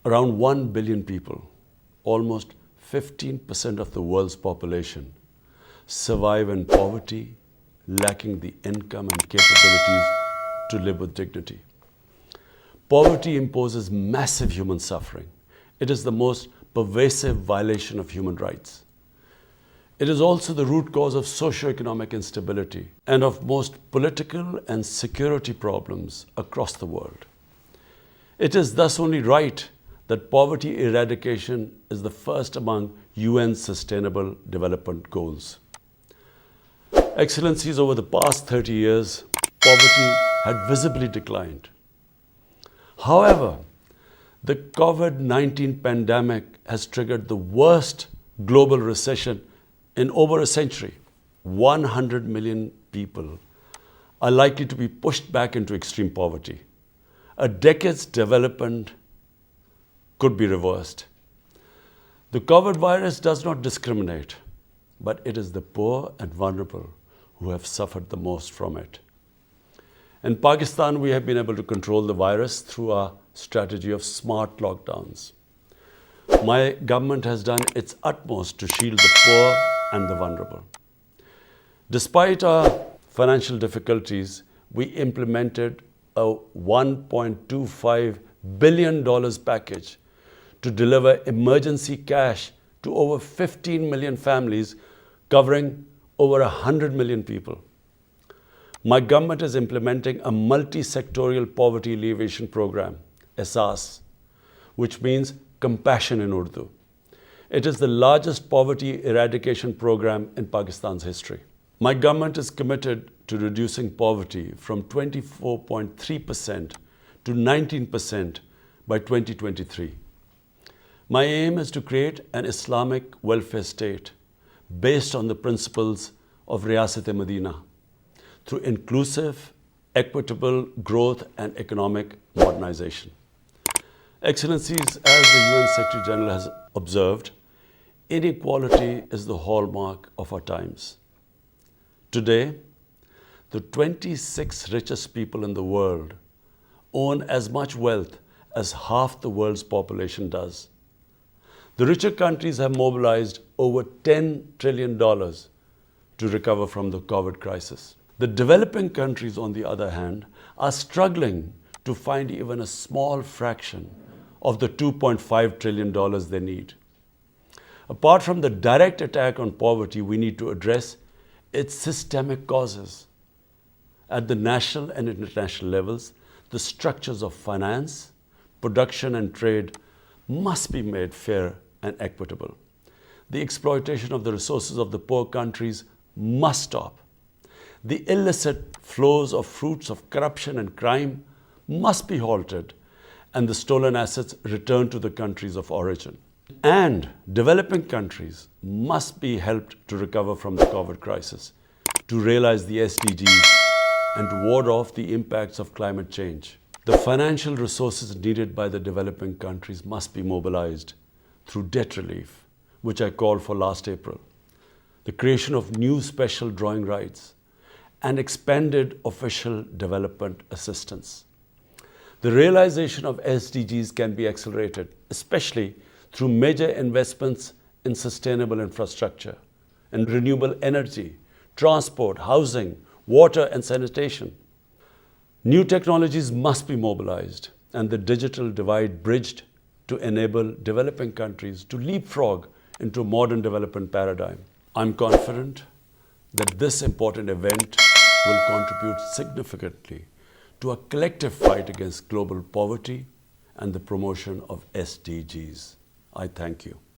Around 1 billion people, almost 15% of the world's population, survive in poverty, lacking the income and capabilities to live with dignity. Poverty imposes massive human suffering. It is the most pervasive violation of human rights. It is also the root cause of socio-economic instability and of most political and security problems across the world. It is thus only right that poverty eradication is the first among UN's Sustainable Development Goals. Excellencies, over the past 30 years, poverty had visibly declined. However, the COVID-19 pandemic has triggered the worst global recession in over a century. 100 million people are likely to be pushed back into extreme poverty. A decade's development could be reversed. The COVID virus does not discriminate, but it is the poor and vulnerable who have suffered the most from it. In Pakistan, we have been able to control the virus through our strategy of smart lockdowns. My government has done its utmost to shield the poor and the vulnerable. Despite our financial difficulties, we implemented a $1.25 billion package to deliver emergency cash to over 15 million families, covering over 100 million people. My government is implementing a multi-sectorial poverty alleviation program, ESAS, which means compassion in Urdu. It is the largest poverty eradication program in Pakistan's history. My government is committed to reducing poverty from 24.3% to 19% by 2023. My aim is to create an Islamic welfare state based on the principles of Riyasat-e-Madina through inclusive, equitable growth and economic modernization. Excellencies, as the UN Secretary General has observed, inequality is the hallmark of our times. Today, the 26 richest people in the world own as much wealth as half the world's population does. The richer countries have mobilized over $10 trillion to recover from the COVID crisis. The developing countries, on the other hand, are struggling to find even a small fraction of the $2.5 trillion they need. Apart from the direct attack on poverty, we need to address its systemic causes. At the national and international levels, the structures of finance, production and trade must be made fair and equitable. The exploitation of the resources of the poor countries must stop. The illicit flows of fruits of corruption and crime must be halted, and the stolen assets returned to the countries of origin. And developing countries must be helped to recover from the COVID crisis, to realize the SDGs, and to ward off the impacts of climate change. The financial resources needed by the developing countries must be mobilized through debt relief, which I called for last April, the creation of new special drawing rights, and expanded official development assistance. The realization of SDGs can be accelerated, especially through major investments in sustainable infrastructure and renewable energy, transport, housing, water and sanitation. New technologies must be mobilized and the digital divide bridged to enable developing countries to leapfrog into a modern development paradigm. I'm confident that this important event will contribute significantly to a collective fight against global poverty and the promotion of SDGs. I thank you.